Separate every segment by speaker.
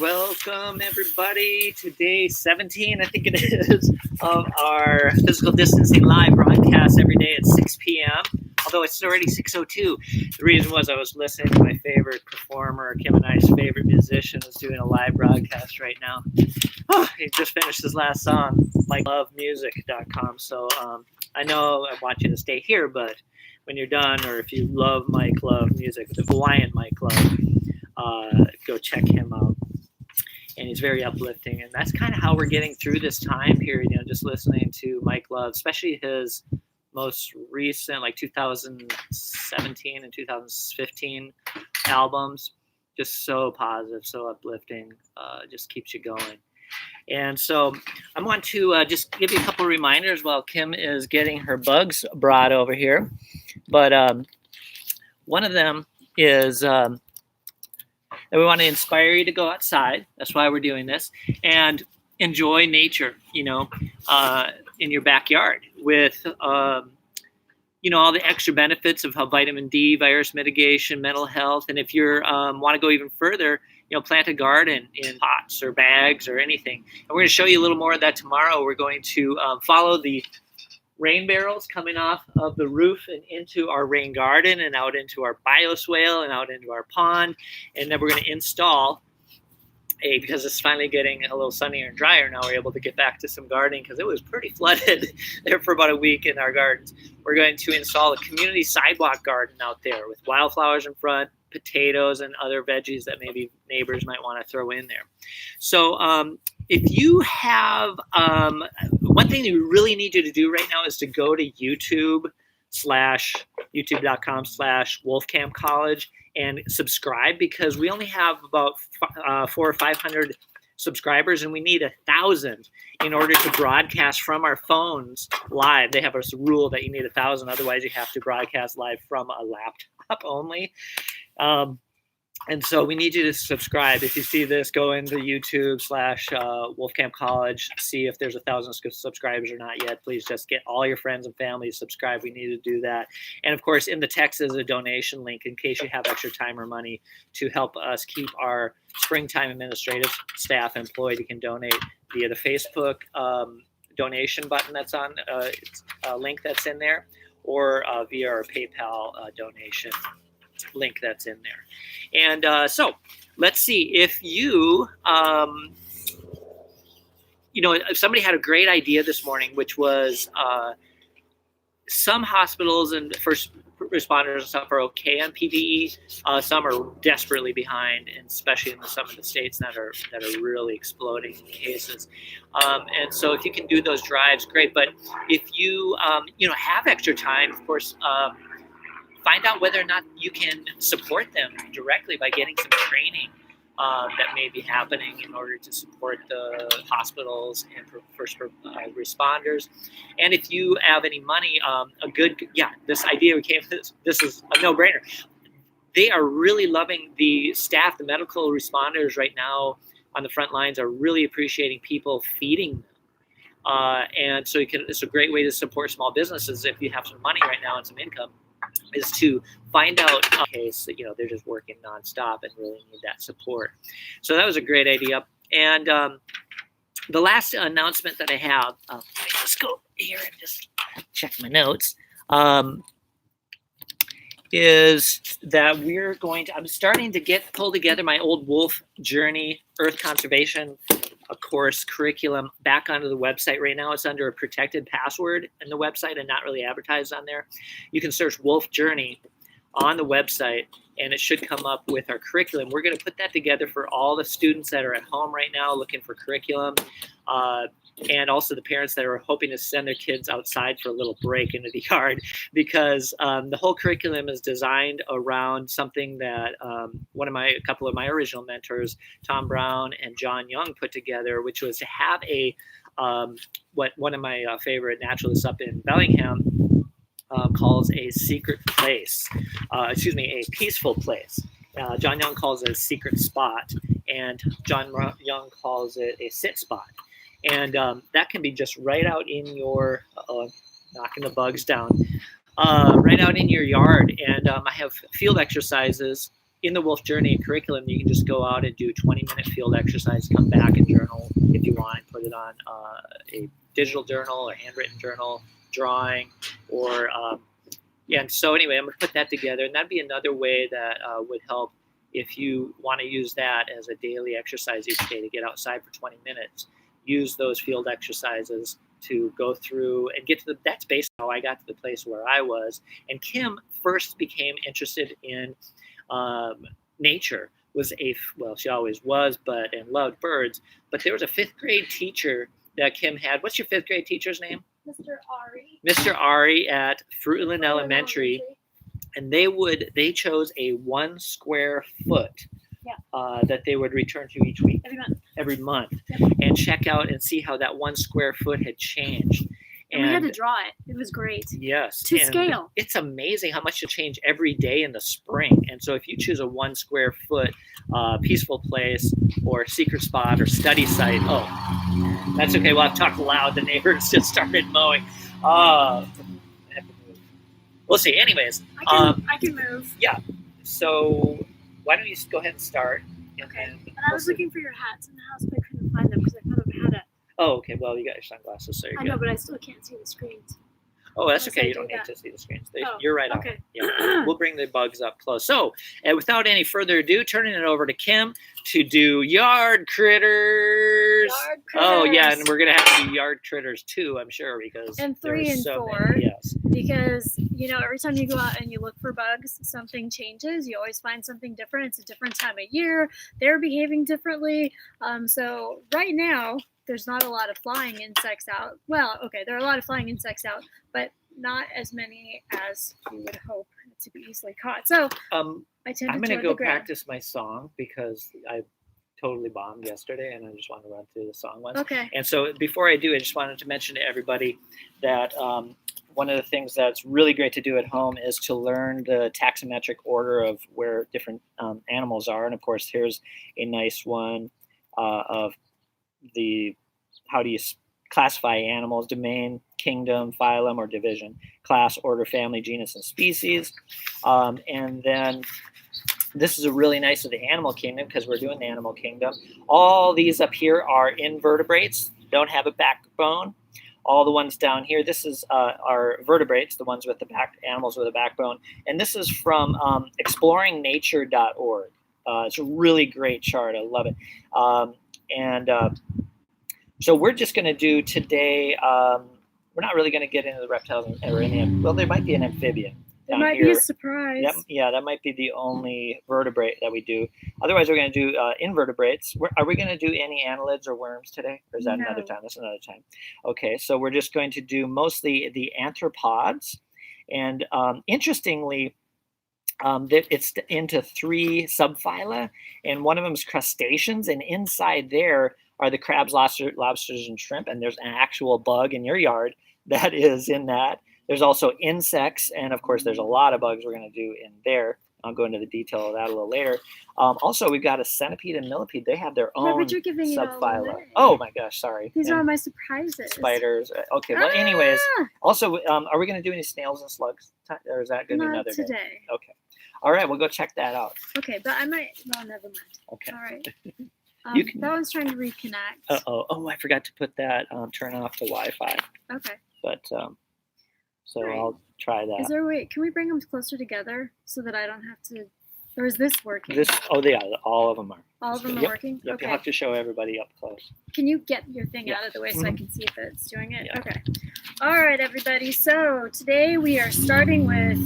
Speaker 1: Welcome, everybody, to day 17, I think it is, of our physical distancing live broadcast every day at 6 p.m., although it's already 6:02. The reason was I was listening to my favorite performer, Kim and I's favorite musician, is doing a live broadcast right now. Oh, he just finished his last song, MikeLoveMusic.com. So I know I want you to stay here, but when you're done, or if you love Mike Love Music, the Hawaiian Mike Love, go check him out. And he's very uplifting, and that's kind of how we're getting through this time period. Just listening to Mike Love, especially his most recent, like 2017 and 2015 albums, just so positive, so uplifting, just keeps you going. And so I want to just give you a couple of reminders while Kim is getting her bugs brought over here. But one of them is that we want to inspire you to go outside. That's why we're doing this, and enjoy nature, in your backyard with, all the extra benefits of how vitamin D, virus mitigation, mental health. And if you want to go even further, plant a garden in pots or bags or anything. And we're going to show you a little more of that tomorrow. We're going to follow the rain barrels coming off of the roof and into our rain garden and out into our bioswale and out into our pond. And then we're going to install because it's finally getting a little sunnier and drier now, we're able to get back to some gardening because it was pretty flooded there for about a week in our gardens. We're going to install a community sidewalk garden out there with wildflowers in front, potatoes and other veggies that maybe neighbors might want to throw in there. So if you have, one thing we really need you to do right now is to go to youtube.com/wolfcamp college and subscribe, because we only have about 400 or 500 subscribers, and we need 1,000 in order to broadcast from our phones live. They have a rule that you need 1,000, otherwise you have to broadcast live from a laptop only. And so we need you to subscribe. If you see this, go into YouTube/Wolfcamp College, see if there's 1,000 subscribers or not yet. Please just get all your friends and family to subscribe. We need to do that. And of course, in the text is a donation link in case you have extra time or money to help us keep our springtime administrative staff employed. You can donate via the Facebook donation button that's on, link that's in there, or via our PayPal donation link that's in there. And so let's see if you, somebody had a great idea this morning, which was some hospitals and first responders and stuff are okay on PPE. Some are desperately behind, and especially in some of the states that are really exploding in cases. And so if you can do those drives, great. But if you, have extra time, of course, find out whether or not you can support them directly by getting some training that may be happening in order to support the hospitals and first responders. And if you have any money, this idea came, this is a no-brainer. They are really loving the staff, the medical responders right now on the front lines are really appreciating people feeding them. And so it's a great way to support small businesses if you have some money right now and some income, is to find out in case that they're just working nonstop and really need that support. So that was a great idea. And the last announcement that I have, let me just go here and just check my notes, is that I'm starting to pull together my old Wolf Journey Earth Conservation course curriculum back onto the website. Right now it's under a protected password in the website and not really advertised on there. You can search Wolf Journey on the website and it should come up with our curriculum. We're going to put that together for all the students that are at home right now looking for curriculum, and also the parents that are hoping to send their kids outside for a little break into the yard, because the whole curriculum is designed around something that a couple of my original mentors, Tom Brown and John Young, put together, which was to have what one of my favorite naturalists up in Bellingham calls a secret place, a peaceful place. John Young calls it a secret spot, and John Young calls it a sit spot. And that can be just right out in your, knocking the bugs down, right out in your yard. And I have field exercises in the Wolf Journey curriculum, you can just go out and do 20-minute field exercise, come back and journal if you want, put it on a digital journal or handwritten journal, drawing, or and so anyway, I'm going to put that together, and that'd be another way that would help if you want to use that as a daily exercise each day to get outside for 20 minutes. Use those field exercises to go through and get to that's basically how I got to the place where I was. And Kim first became interested in nature. She always was, and loved birds. But there was a 5th grade teacher that Kim had. What's your 5th grade teacher's name?
Speaker 2: Mr. Ari.
Speaker 1: Mr. Ari at Fruitland Elementary. And they chose a 1 square foot that they would return to each week. Every month.
Speaker 2: Yep.
Speaker 1: And check out and see how that 1 square foot had changed.
Speaker 2: And we had to draw it. It was great.
Speaker 1: Yes.
Speaker 2: To scale. It's
Speaker 1: amazing how much will change every day in the spring. And so if you choose a 1 square foot peaceful place or secret spot or study site, that's okay. We'll have to talk loud. The neighbors just started mowing. We'll see. Anyways.
Speaker 2: I can move.
Speaker 1: Yeah. So why don't you just go ahead and start.
Speaker 2: Okay. And I was looking for your hats in the house, but I couldn't find them because I thought I had it.
Speaker 1: Oh, okay. Well, you got your sunglasses, so you're good.
Speaker 2: I know, but I still can't see the screens.
Speaker 1: Oh, that's okay. You don't need to see the screens. You're right on.
Speaker 2: Okay.
Speaker 1: Yeah. We'll bring the bugs up close. So, without any further ado, turning it over to Kim to do yard critters. Oh, yeah, and we're going to have to do yard critters too, I'm sure, because
Speaker 2: and 3 and 4.
Speaker 1: Many. Yes.
Speaker 2: Because, every time you go out and you look for bugs, something changes. You always find something different. It's a different time of year. They're behaving differently. So right now, there's not a lot of flying insects out. Well, okay, there are a lot of flying insects out, but not as many as you would hope to be easily caught. So I'm going to
Speaker 1: go practice my song because I totally bombed yesterday and I just want to run through the song once.
Speaker 2: Okay.
Speaker 1: And so before I do, I just wanted to mention to everybody that one of the things that's really great to do at home is to learn the taxometric order of where different animals are. And of course, here's a nice one of how do you classify animals: domain, kingdom, phylum, or division, class, order, family, genus, and species. And then this is a really nice of the animal kingdom because we're doing the animal kingdom. All these up here are invertebrates, don't have a backbone. All the ones down here, this is our vertebrates, the ones with the animals with a backbone. And this is from exploringnature.org. It's a really great chart. I love it. So we're just going to do today, we're not really going to get into the reptiles or any, well, there might be an amphibian.
Speaker 2: There might be a surprise.
Speaker 1: That might be the only vertebrate that we do. Otherwise, we're going to do invertebrates. Are we going to do any annelids or worms today? Or is that another time? That's another time. Okay, so we're just going to do mostly the arthropods. And interestingly, it's into 3 subphyla, and one of them is crustaceans, and inside there are the crabs, lobsters, and shrimp, and there's an actual bug in your yard that is in that. There's also insects, and of course there's a lot of bugs we're going to do in there. I'll go into the detail of that a little later. Also, we've got a centipede and millipede. They have their own
Speaker 2: but you're giving
Speaker 1: subphyla. Oh my gosh, sorry.
Speaker 2: These are all my surprises.
Speaker 1: Spiders. Okay, well, anyways. Also, are we going to do any snails and slugs? Or is that going to be another day?
Speaker 2: Not today.
Speaker 1: Okay. All right, we'll go check that out.
Speaker 2: Okay, but I might. Well, never mind.
Speaker 1: Okay.
Speaker 2: All right.
Speaker 1: That
Speaker 2: one's trying to reconnect.
Speaker 1: Oh, I forgot to put that turn off to Wi-Fi.
Speaker 2: Okay.
Speaker 1: But right. I'll try that.
Speaker 2: Is there a way? Can we bring them closer together so that I don't have to? Or is this working?
Speaker 1: All of them are.
Speaker 2: All of them are working?
Speaker 1: Yep,
Speaker 2: okay.
Speaker 1: You'll have to show everybody up close.
Speaker 2: Can you get your thing out of the way so I can see if it's doing it?
Speaker 1: Yeah.
Speaker 2: Okay. All right, everybody. So today we are starting with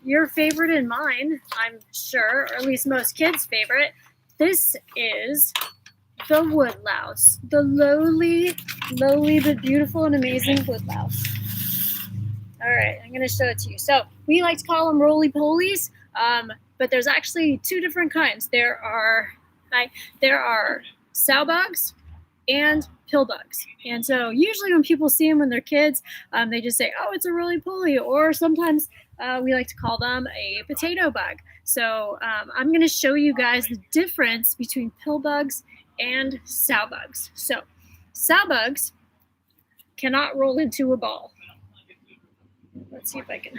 Speaker 2: your favorite and mine, I'm sure, or at least most kids' favorite. This is the woodlouse. The lowly, but beautiful and amazing woodlouse. All right, I'm going to show it to you. So we like to call them roly-polies, but there's actually 2 different kinds. There are salbugs and pillbugs. And so usually when people see them when they're kids, they just say, oh, it's a roly-poly, or sometimes we like to call them a potato bug. So I'm going to show you guys the difference between pillbugs and salbugs. So salbugs cannot roll into a ball. Let's see if I can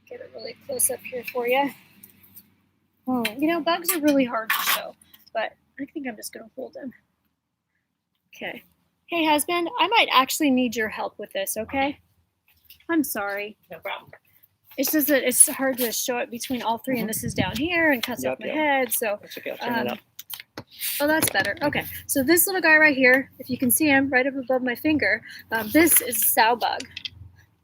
Speaker 2: get it really close up here for you. You know, bugs are really hard to show, but I think I'm just going to hold him. Okay. Hey, husband, I might actually need your help with this, okay? I'm sorry.
Speaker 1: No problem.
Speaker 2: It's just that it's hard to show it between all three, and this is down here and cuts off my head, so...
Speaker 1: That's okay, I'll turn it up.
Speaker 2: Oh, that's better. Okay, so this little guy right here, if you can see him right up above my finger, this is a Salbug.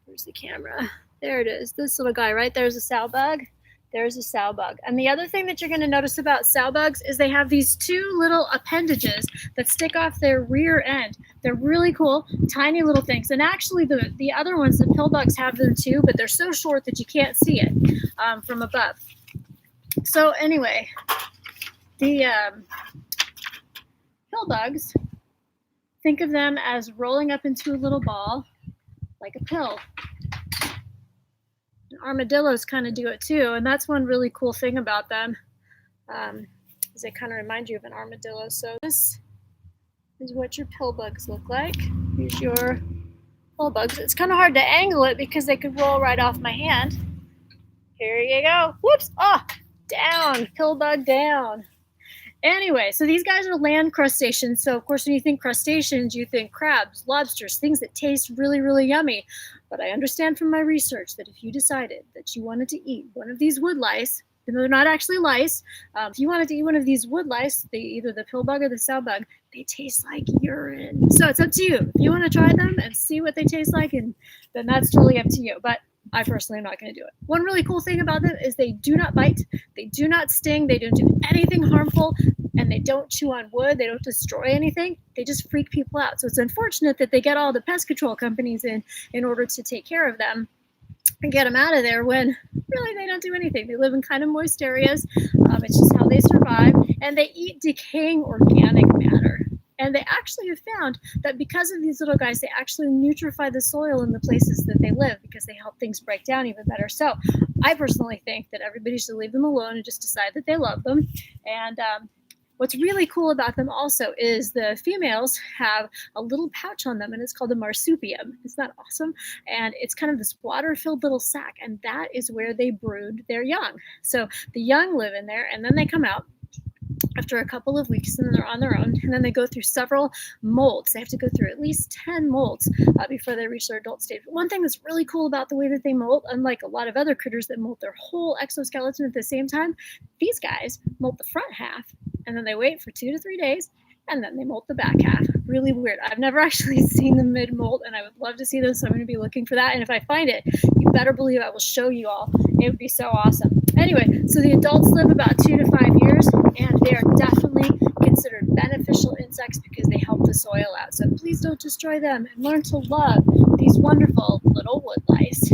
Speaker 2: Where's the camera? There it is. This little guy right there is a Salbug. There's a Salbug. And the other thing that you're going to notice about Salbugs is they have these two little appendages that stick off their rear end. They're really cool, tiny little things. And actually the other ones, the pillbugs, have them too, but they're so short that you can't see it from above. So anyway, the pillbugs, think of them as rolling up into a little ball like a pill. Armadillos kind of do it too, and that's one really cool thing about them, is they kind of remind you of an armadillo. So this is what your pillbugs look like. Here's your pillbugs. It's kind of hard to angle it because they could roll right off my hand. Here you go. Whoops! Oh, down. Pillbug down. Anyway, so these guys are land crustaceans. So, of course, when you think crustaceans, you think crabs, lobsters, things that taste really, really yummy. But I understand from my research that if you decided that you wanted to eat one of these wood lice, even though they're not actually lice, if you wanted to eat one of these wood lice, either the pillbug or the Salbug, they taste like urine. So it's up to you. If you want to try them and see what they taste like, and then that's totally up to you. But I personally am not going to do it. One really cool thing about them is they do not bite, they do not sting, they don't do anything harmful, and they don't chew on wood, they don't destroy anything, they just freak people out. So it's unfortunate that they get all the pest control companies in order to take care of them and get them out of there when really they don't do anything. They live in kind of moist areas, it's just how they survive, and they eat decaying organic matter. And they actually have found that because of these little guys, they actually nutrify the soil in the places that they live because they help things break down even better. So I personally think that everybody should leave them alone and just decide that they love them. And what's really cool about them also is the females have a little pouch on them, and it's called a marsupium. Isn't that awesome? And it's kind of this water-filled little sac, and that is where they brood their young. So the young live in there, and then they come out after a couple of weeks, and then they're on their own, and then they go through several molds. They have to go through at least 10 molds before they reach their adult stage. But one thing that's really cool about the way that they molt, unlike a lot of other critters that molt their whole exoskeleton at the same time, these guys molt the front half, and then they wait for 2 to 3 days, and then they molt the back half. Really weird. I've never actually seen them mid-molt, and I would love to see them, so I'm going to be looking for that. And if I find it, you better believe I will show you all. It would be so awesome. Anyway, so the adults live about 2 to 5 years, and they are definitely considered beneficial insects because they help the soil out. So please don't destroy them, and learn to love these wonderful little wood lice.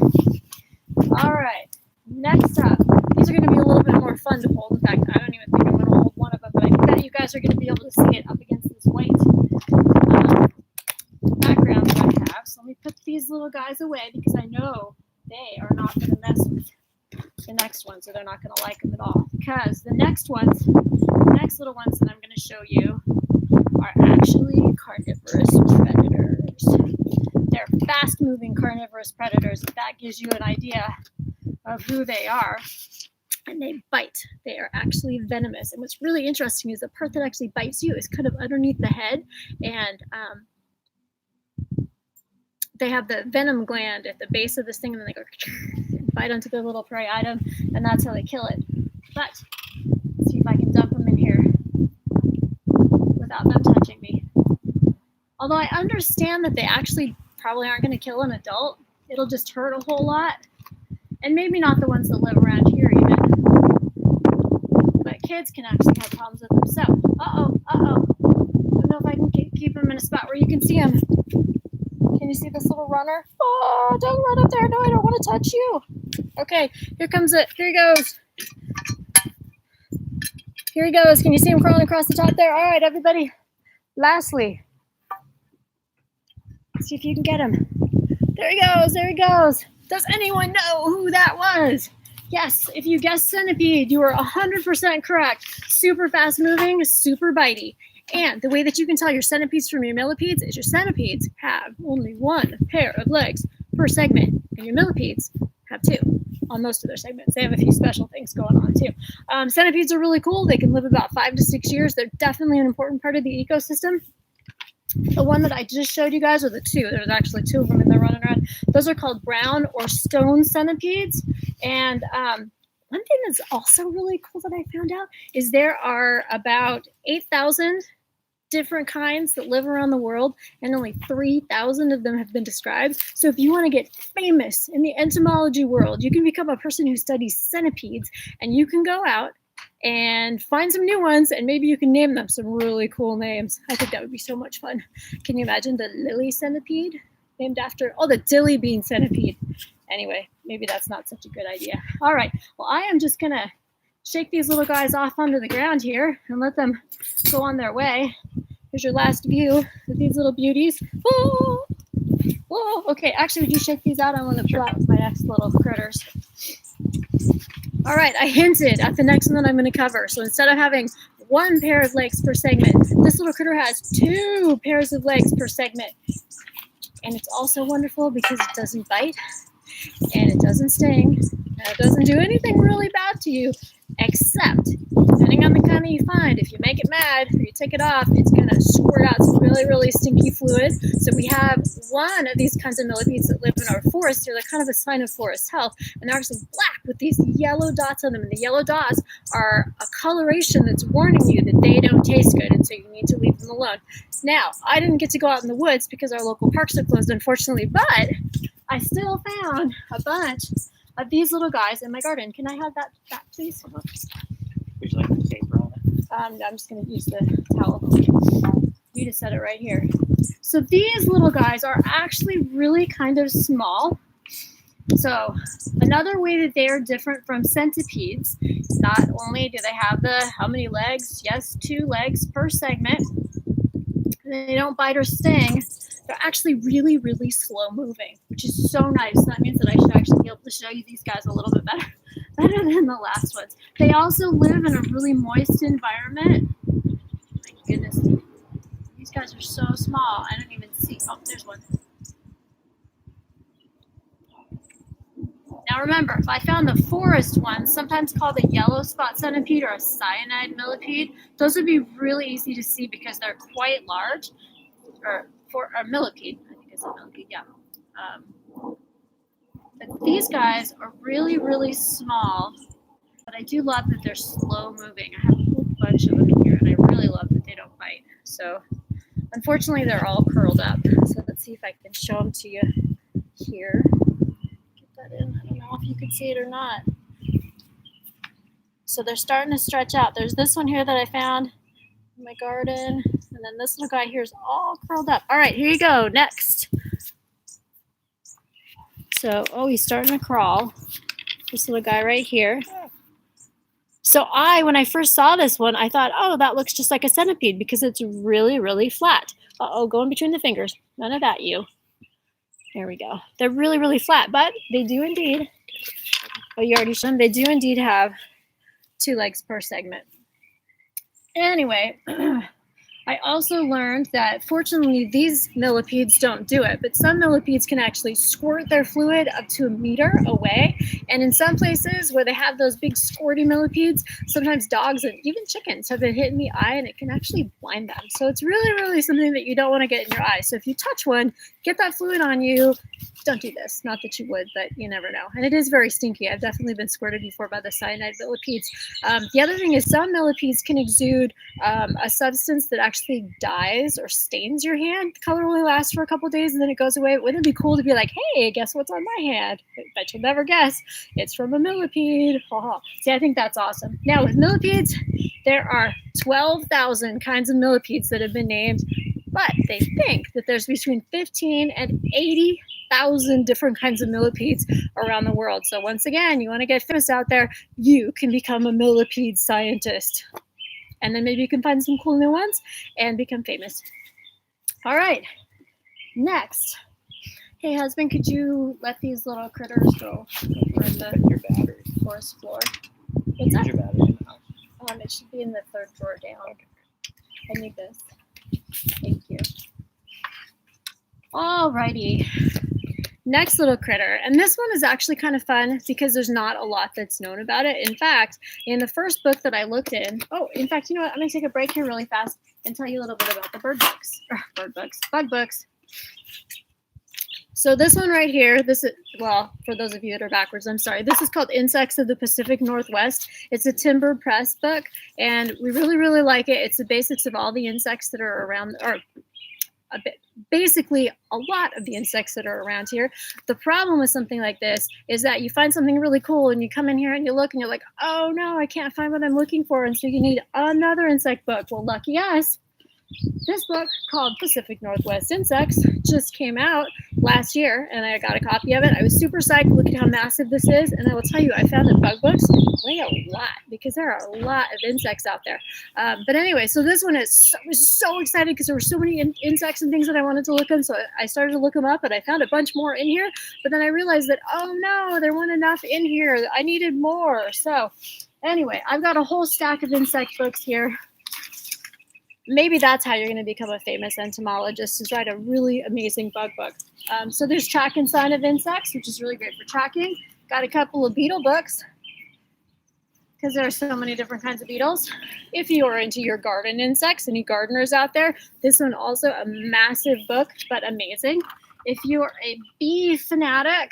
Speaker 2: All right, next up, these are going to be a little bit more fun to hold. In fact, I don't even think I'm going to hold one of them, but I bet you guys are going to be able to see it up against this white background that I have. So let me put these little guys away because I know they are not going to mess with the next ones, or they're not going to like them at all. Because the next little ones that I'm going to show you are actually carnivorous predators. They're fast-moving carnivorous predators. If that gives you an idea of who they are. And they bite. They are actually venomous. And what's really interesting is the part that actually bites you is kind of underneath the head, and they have the venom gland at the base of this thing, and then they go and bite onto their little prey item, and that's how they kill it. But let's see if I can dump them in here without them touching me. Although I understand that they actually probably aren't going to kill an adult. It'll just hurt a whole lot. And maybe not the ones that live around here even. But kids can actually have problems with them. So, uh-oh. I don't know if I can keep them in a spot where you can see them. Can you see this little runner? Oh, don't run up there. No, I don't want to touch you. Okay, here comes it. Here he goes. Here he goes. Can you see him crawling across the top there? All right, everybody. Lastly, let's see if you can get him. There he goes. There he goes. Does anyone know who that was? Yes, if you guessed centipede, you were 100% correct. Super fast moving, super bitey. And the way that you can tell your centipedes from your millipedes is your centipedes have only one pair of legs per segment, and your millipedes have have 2 on most of their segments. They have a few special things going on too. Centipedes are really cool. They can live about 5 to 6 years. They're definitely an important part of the ecosystem. The one that I just showed you guys are the 2. There's actually 2 of them and they're running around. Those are called brown or stone centipedes. And one thing that's also really cool that I found out is there are about 8,000 different kinds that live around the world, and only 3,000 of them have been described. So if you want to get famous in the entomology world, you can become a person who studies centipedes, and you can go out and find some new ones, and maybe you can name them some really cool names. I think that would be so much fun. Can you imagine the lily centipede named after, the dilly bean centipede? Anyway, maybe that's not such a good idea. All right, well, I am just gonna shake these little guys off onto the ground here and let them go on their way. Here's your last view of these little beauties. Whoa! Whoa! Okay, actually, would you shake these out? I want to pull out my next little critters. All right, I hinted at the next one that I'm going to cover. So instead of having 1 pair of legs per segment, this little critter has 2 pairs of legs per segment. And it's also wonderful because it doesn't bite, and it doesn't sting, and it doesn't do anything really bad to you, except, depending on the kind you find, if you make it mad or you take it off, it's going to squirt out some really, really stinky fluid. So we have one of these kinds of millipedes that live in our forest. They're kind of a sign of forest health, and they're actually black with these yellow dots on them, and the yellow dots are a coloration that's warning you that they don't taste good, and so you need to leave them alone. Now, I didn't get to go out in the woods because our local parks are closed, unfortunately, but I still found a bunch of these little guys in my garden. Can I have that back, please?
Speaker 1: Would you like the paper on it?
Speaker 2: I'm just going to use the towel. You just set it right here. So these little guys are actually really kind of small. So another way that they are different from centipedes, not only do they have how many legs? Yes, 2 legs per segment. They don't bite or sting. They're actually really, really slow moving, which is so nice. That means that I should actually be able to show you these guys a little bit better than the last ones. They also live in a really moist environment. My goodness. These guys are so small. I don't even see. Oh, there's one. Now remember, if I found the forest ones, sometimes called a yellow spot centipede or a cyanide millipede, those would be really easy to see because they're quite large. Or a millipede, I think it's a millipede, yeah. But these guys are really, really small, but I do love that they're slow moving. I have a whole bunch of them here, and I really love that they don't bite. So, unfortunately, they're all curled up. So let's see if I can show them to you here. Get that in. I don't know if you can see it or not. So they're starting to stretch out. There's this one here that I found in my garden. And then this little guy here is all curled up. All right, here you go. Next. So, he's starting to crawl. This little guy right here. So when I first saw this one, I thought, that looks just like a centipede because it's really, really flat. Going between the fingers. None of that, you. There we go. They're really, really flat, but they do indeed. You already showed them. They do indeed have 2 legs per segment. Anyway, I also learned that fortunately these millipedes don't do it, but some millipedes can actually squirt their fluid up to 1 meter away. And in some places where they have those big squirty millipedes, sometimes dogs and even chickens have been hit in the eye and it can actually blind them. So it's really, really something that you don't want to get in your eye. So if you touch one, get that fluid on you. Don't do this. Not that you would, but you never know. And it is very stinky. I've definitely been squirted before by the cyanide millipedes. The other thing is some millipedes can exude a substance that actually dyes or stains your hand. The color only lasts for a couple days and then it goes away. Wouldn't it be cool to be like, hey, guess what's on my hand? I bet you'll never guess. It's from a millipede. See, I think that's awesome. Now with millipedes, there are 12,000 kinds of millipedes that have been named, but they think that there's between 15 and 80,000 different kinds of millipedes around the world. So once again, you want to get famous out there, you can become a millipede scientist. And then maybe you can find some cool new ones and become famous. All right, next. Hey, husband, could you let these little critters go over in the forest floor? What's that?
Speaker 1: Your battery in the house?
Speaker 2: It should be in the 3rd drawer down. I need this. Thank you. All righty. Next little critter, and this one is actually kind of fun because there's not a lot that's known about it. In fact, in the first book that I looked in, in fact, you know what? I'm going to take a break here really fast and tell you a little bit about the bug books. So this one right here, this is, well, for those of you that are backwards, I'm sorry. This is called Insects of the Pacific Northwest. It's a Timber Press book, and we really, really like it. It's the basics of all the insects that are around, or basically a lot of the insects that are around here. The problem with something like this is that you find something really cool and you come in here and you look and you're like, oh no, I can't find what I'm looking for. And so you need another insect book. Well, lucky us. This book called Pacific Northwest Insects just came out last year, and I got a copy of it. I was super psyched. Look at how massive this is. And I will tell you, I found that bug books weigh a lot because there are a lot of insects out there. But anyway, so this one I was so excited because there were so many insects and things that I wanted to look at. So I started to look them up, and I found a bunch more in here. But then I realized that, oh no, there weren't enough in here. I needed more. So anyway, I've got a whole stack of insect books here. Maybe that's how you're going to become a famous entomologist, is write a really amazing bug book. So there's Track and Sign of Insects, which is really great for tracking. Got a couple of beetle books because there are so many different kinds of beetles. If you are into your garden insects, any gardeners out there, this one also a massive book, but amazing. If you are a bee fanatic,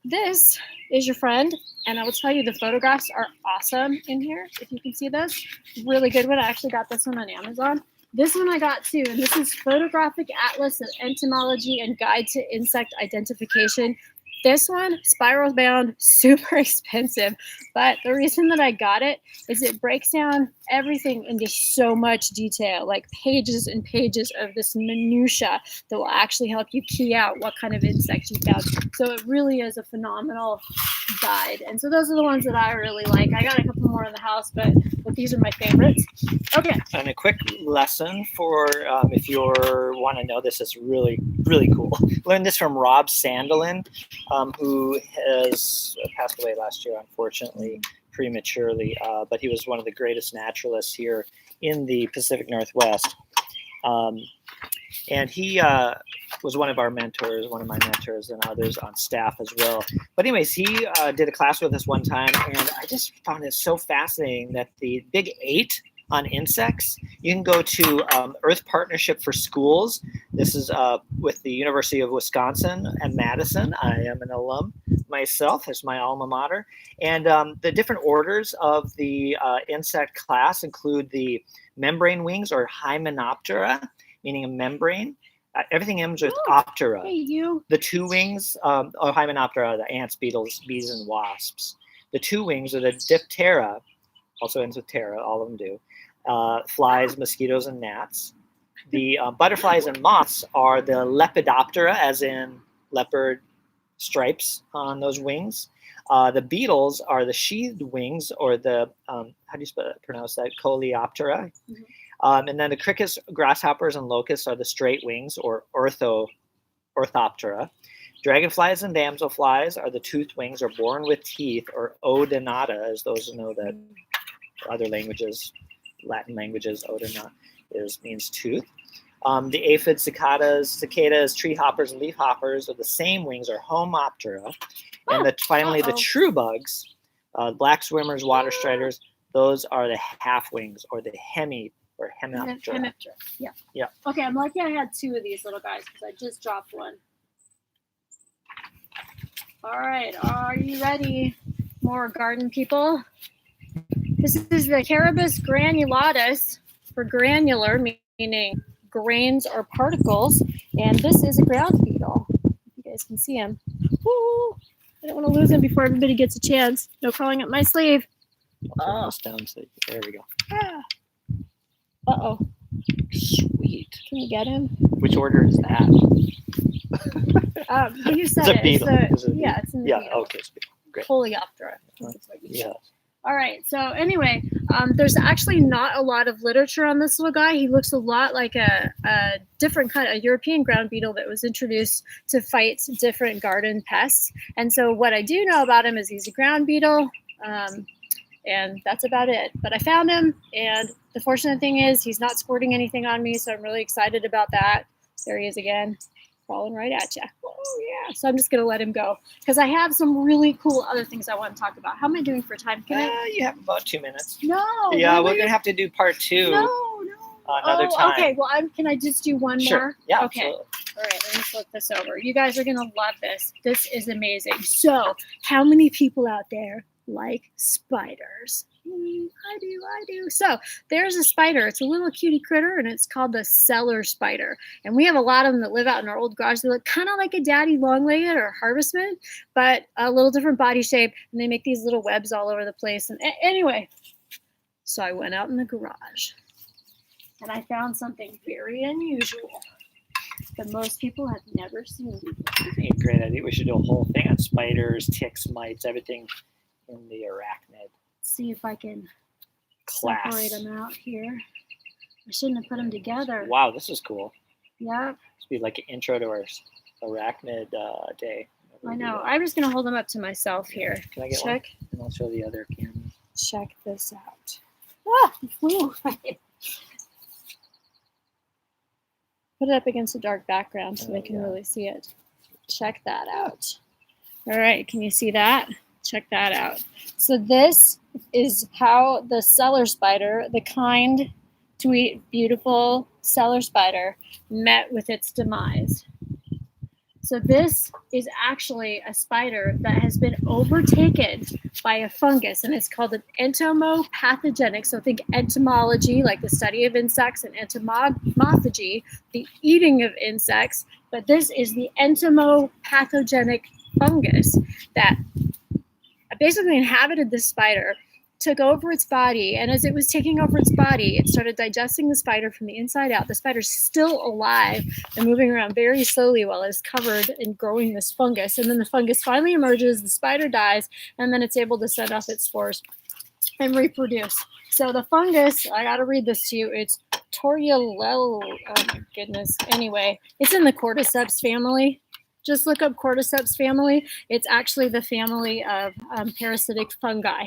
Speaker 2: this is your friend, and I will tell you the photographs are awesome in here. If you can see this, really good one. I actually got this one on Amazon. This one I got too, and this is Photographic Atlas of Entomology and Guide to Insect Identification. This one, spiral bound, super expensive, but the reason that I got it is it breaks down everything into so much detail, like pages and pages of this minutia that will actually help you key out what kind of insect you found. So it really is a phenomenal guide. And so those are the ones that I really like. I got a couple more in the house, but these are my favorites. Okay.
Speaker 1: And a quick lesson for if you want to know this, is really, really cool. Learned this from Rob Sandelin, who has passed away last year, unfortunately, prematurely. But he was one of the greatest naturalists here in the Pacific Northwest. And he was one of our mentors, one of my mentors, and others on staff as well. But anyways, he did a class with us one time, and I just found it so fascinating that the Big 8 on insects, you can go to Earth Partnership for Schools. This is with the University of Wisconsin at Madison. I am an alum myself. It's my alma mater. And the different orders of the insect class include the membrane wings, or Hymenoptera, meaning a membrane. Everything ends with optera.
Speaker 2: Hey, you.
Speaker 1: The two wings of Hymenoptera, the ants, beetles, bees, and wasps. The two wings are the Diptera, also ends with ptera, all of them do. Flies, mosquitoes, and gnats. The butterflies and moths are the Lepidoptera, as in leopard stripes on those wings. The beetles are the sheathed wings, or the, how do you pronounce that? Coleoptera. Mm-hmm. And then the crickets, grasshoppers, and locusts are the straight wings, or Orthoptera. Dragonflies and damselflies are the toothed wings, or born with teeth, or Odonata, as those who know that other languages, Latin languages, Odonata means tooth. The aphids, cicadas, tree hoppers, and leaf hoppers are the same wings, or Homoptera. And finally, the true bugs, black swimmers, water striders, those are the half wings, or the Hemiptera.
Speaker 2: Yeah.
Speaker 1: Yeah.
Speaker 2: Okay, I'm lucky I had two of these little guys because I just dropped one. All right, are you ready, more garden people? This is the Carabus granulatus, for granular, meaning grains or particles, and this is a ground beetle. You guys can see him. Woo! I don't want to lose him before everybody gets a chance. No crawling up my sleeve.
Speaker 1: Down, so there we go.
Speaker 2: Ah. Uh-oh.
Speaker 1: Sweet.
Speaker 2: Can you get him?
Speaker 1: Which order is that?
Speaker 2: You said
Speaker 1: it's a beetle.
Speaker 2: It's it's in the beetle.
Speaker 1: Okay. Great.
Speaker 2: Coleoptera. That's what you said.
Speaker 1: Yeah.
Speaker 2: All right. So anyway, there's actually not a lot of literature on this little guy. He looks a lot like a different kind of European ground beetle that was introduced to fight different garden pests. And so what I do know about him is he's a ground beetle. And that's about it. But I found him, and the fortunate thing is he's not squirting anything on me, so I'm really excited about that. There he is again. crawling right at you. Oh, yeah. So I'm just going to let him go because I have some really cool other things I want to talk about. How am I doing for time?
Speaker 1: You have about 2 minutes.
Speaker 2: No.
Speaker 1: Yeah,
Speaker 2: really?
Speaker 1: we're going to have to do part 2.
Speaker 2: No.
Speaker 1: Another time.
Speaker 2: Okay. Well, can I just do one more?
Speaker 1: Yeah,
Speaker 2: okay.
Speaker 1: absolutely.
Speaker 2: All right, let me flip this over. You guys are going to love this. This is amazing. So, how many people out there like spiders? I do. So, there's a spider. It's a little cutie critter, and it's called the cellar spider. And we have a lot of them that live out in our old garage. They look kind of like a daddy long-legged or harvestman, but a little different body shape, and they make these little webs all over the place. And anyway, so I went out in the garage, and I found something very unusual that most people have never seen before.
Speaker 1: I think it's a great idea. We should do a whole thing on spiders, ticks, mites, everything in the arachnid.
Speaker 2: See if I can
Speaker 1: class.
Speaker 2: Separate them out here. I shouldn't have put them together.
Speaker 1: Wow, this is cool.
Speaker 2: Yeah.
Speaker 1: This would be like an intro to our arachnid day.
Speaker 2: I know. I'm just going to hold them up to myself here.
Speaker 1: Can I get one? And I'll show the other camera.
Speaker 2: Check this out. Ah, ooh. Put it up against a dark background so they can really see it. Check that out. All right, can you see that? Check that out. So this is how the cellar spider, the kind, sweet, beautiful cellar spider, met with its demise. So this is actually a spider that has been overtaken by a fungus, and it's called an entomopathogenic. So think entomology, like the study of insects, and entomophagy, the eating of insects. But this is the entomopathogenic fungus that basically inhabited this spider, took over its body, and as it was taking over its body, it started digesting the spider from the inside out. The spider's still alive and moving around very slowly while it's covered in growing this fungus. And then the fungus finally emerges, the spider dies, and then it's able to send off its spores and reproduce. So the fungus, I got to read this to you. It's Torulella. Oh my goodness. Anyway, it's in the cordyceps family. Just look up cordyceps family. It's actually the family of parasitic fungi.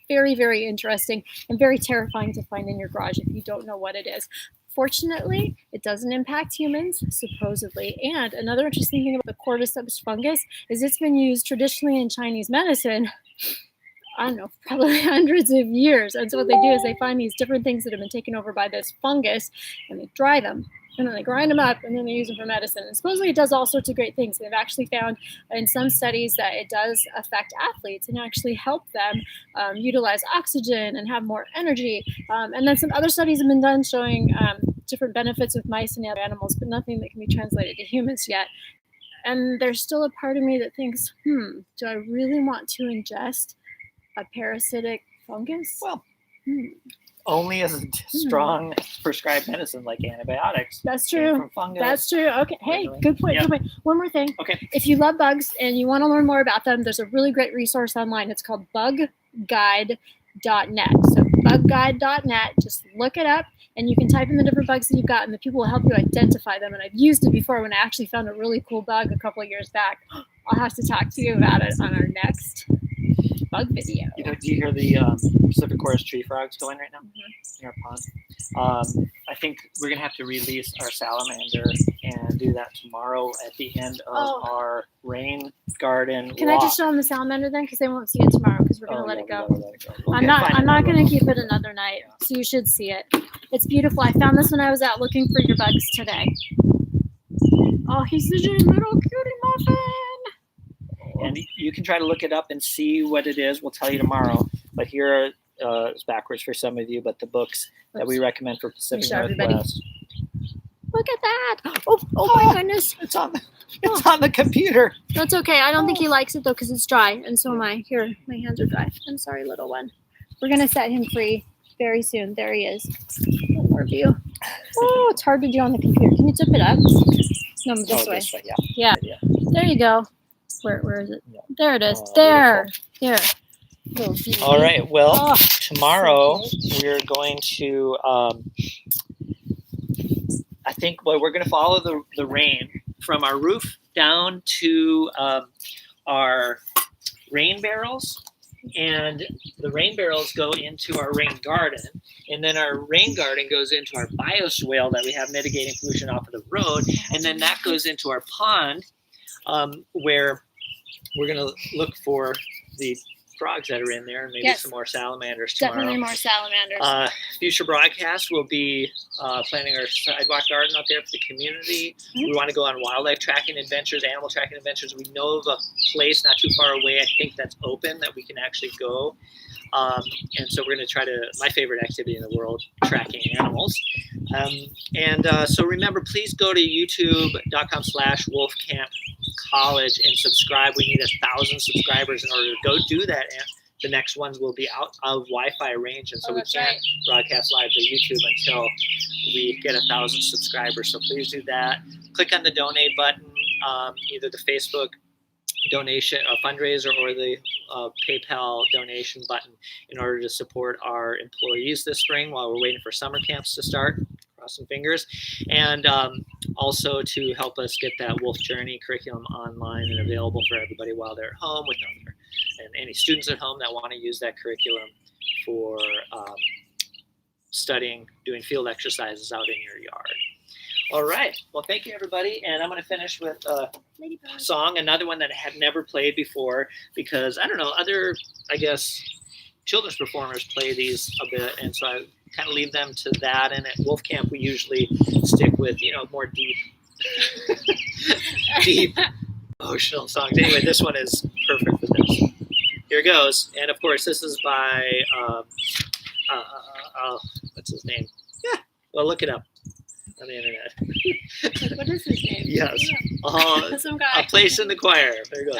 Speaker 2: Very, very interesting and very terrifying to find in your garage if you don't know what it is. Fortunately, it doesn't impact humans, supposedly. And another interesting thing about the cordyceps fungus is it's been used traditionally in Chinese medicine, I don't know, probably hundreds of years. And so what they do is they find these different things that have been taken over by this fungus, and they dry them. And then they grind them up, and then they use them for medicine. And supposedly it does all sorts of great things. They've actually found in some studies that it does affect athletes and actually help them utilize oxygen and have more energy. And then some other studies have been done showing different benefits with mice and other animals, but nothing that can be translated to humans yet. And there's still a part of me that thinks, do I really want to ingest a parasitic fungus?
Speaker 1: Well, only as a strong prescribed medicine like antibiotics.
Speaker 2: That's true.
Speaker 1: From fungus.
Speaker 2: That's true. Okay. Hey, good point.
Speaker 1: Yeah.
Speaker 2: Good point. One more thing.
Speaker 1: Okay.
Speaker 2: If you love bugs and you want to learn more about them, there's a really great resource online. It's called bugguide.net. So bugguide.net. Just look it up, and you can type in the different bugs that you've got, and the people will help you identify them. And I've used it before when I actually found a really cool bug a couple of years back. I'll have to talk to you about it on our next bug video.
Speaker 1: You know, do you hear the Pacific Forest tree frogs going right now in our pond? I think we're going to have to release our salamander and do that tomorrow at the end of our rain garden
Speaker 2: Can
Speaker 1: walk.
Speaker 2: I just show them the salamander then? Because they won't see it tomorrow because we're going to let it go.
Speaker 1: Okay,
Speaker 2: I'm not going to keep it another night, so you should see it. It's beautiful. I found this when I was out looking for your bugs today. Oh, he's such a little cutie muffin.
Speaker 1: And you can try to look it up and see what it is. We'll tell you tomorrow. But here it's backwards for some of you, but the books that we recommend for Pacific Northwest.
Speaker 2: Look at that. Oh my goodness.
Speaker 1: It's on the computer.
Speaker 2: That's okay. I don't think he likes it, though, because it's dry. And so am I. Here, my hands are dry. I'm sorry, little one. We're going to set him free very soon. There he is. One more view. Oh, it's hard to do on the computer. Can you tip it up? No, this way. Yeah. There you go. Where is it? Yeah. There it is. There.
Speaker 1: All right. Well, tomorrow we're going to, I think, we're going to follow the rain from our roof down to our rain barrels. And the rain barrels go into our rain garden, and then our rain garden goes into our bioswale that we have mitigating pollution off of the road, and then that goes into our pond, where we're going to look for the frogs that are in there, and maybe some more salamanders tomorrow.
Speaker 2: Definitely more salamanders.
Speaker 1: Future broadcasts will be planning our sidewalk garden out there for the community. We want to go on wildlife tracking adventures, animal tracking adventures. We know of a place not too far away, I think, that's open that we can actually go. And so we're going to try to, my favorite activity in the world, tracking animals. So remember, please go to youtube.com/wolfcampcollege and subscribe. We need 1,000 subscribers in order to go do that. And the next ones will be out of Wi-Fi range, and so we can't broadcast live to YouTube until we get 1,000 subscribers. So please do that. Click on the donate button, either the Facebook donation fundraiser or the PayPal donation button in order to support our employees this spring while we're waiting for summer camps to start. Cross some fingers. And also to help us get that Wolf Journey curriculum online and available for everybody while they're at home and any students at home that want to use that curriculum for studying, doing field exercises out in your yard. All right. Well, thank you, everybody. And I'm going to finish with a song, another one that I had never played before because, I don't know, other, I guess, children's performers play these a bit. And so I kind of leave them to that. And at Wolf Camp, we usually stick with, more deep emotional songs. Anyway, this one is perfect for this. Here it goes. And, of course, this is by, what's his name? Yeah. Well, look it up on the internet.
Speaker 2: What is his name?
Speaker 1: Yes.
Speaker 2: Some guy.
Speaker 1: A Place in the Choir. There you go.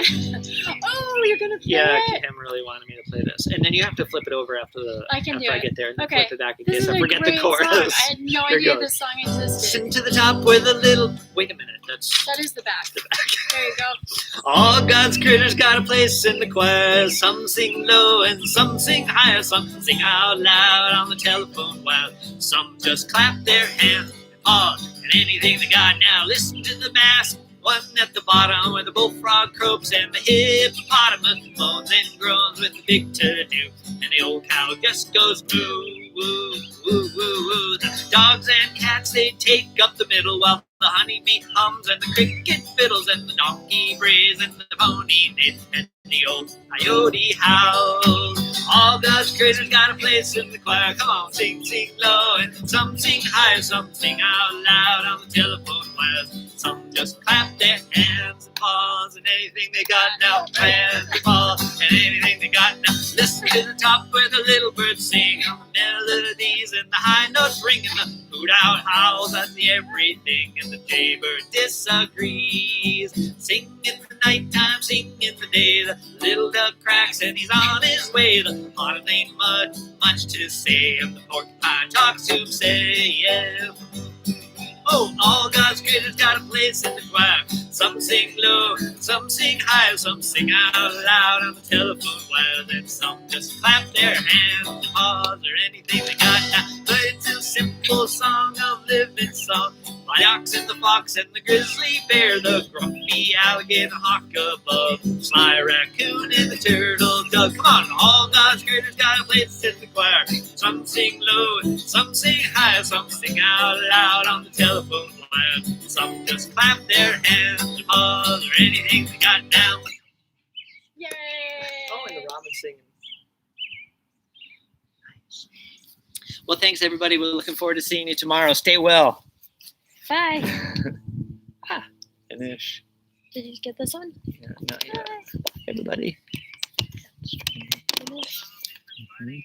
Speaker 2: Oh, you're going to play it?
Speaker 1: Kim really wanted me to play this. And then you have to flip it over after I get there. And then flip it back in case I forget the chorus.
Speaker 2: Song. I had no idea this song existed.
Speaker 1: Sing to the top with a little... Wait a minute. That
Speaker 2: is the back. There you go.
Speaker 1: All God's critters got a place in the choir. Some sing low and some sing higher. Some sing out loud on the telephone while some just clap their hands and pause and anything they got. Now listen to the bass, one at the bottom where the bullfrog croaks and the hippopotamus moans and groans with the big to-do. And the old cow just goes moo, woo, woo, woo, woo. The dogs and cats, they take up the middle while the honeybee hums and the cricket fiddles and the donkey brays and the pony neighs and the old coyote howls. All God's critters got a place in the choir. Come on, sing, sing low, and some sing high, some sing out loud on the telephone wires. Some just clap their hands and paws and anything they got now. Hands and paws and anything they got now. Listen to the top where the little birds sing on the melodies and the high notes ring and the hoot out howls at the everything and the jaybird disagrees. Sing in the nighttime, sing in the day. The little duck cracks and he's on his way. The otter ain't much to say. And the porcupine talks to him, say, yeah. Oh, all God's critters got a place in the choir. Some sing low, some sing high, some sing out loud on the telephone wires, and some just clap their hands and paws or anything they got now. But it's a simple song of living song. By the ox and the fox and the grizzly bear, the grumpy alligator hawk above, sly raccoon and the turtle dove. Come on, all God's critters got a place in the choir. Some sing low, some sing high, some sing out loud on the telephone wire. Some just clap their hands and paws or anything they got now.
Speaker 2: Yay!
Speaker 1: Oh, and the robin singing. Nice. Well, thanks, everybody. We're looking forward to seeing you tomorrow. Stay well.
Speaker 2: Bye.
Speaker 1: Finish.
Speaker 2: Did you get this one?
Speaker 1: Yeah, not yet. Bye, everybody.
Speaker 2: Finish.
Speaker 1: Mm-hmm.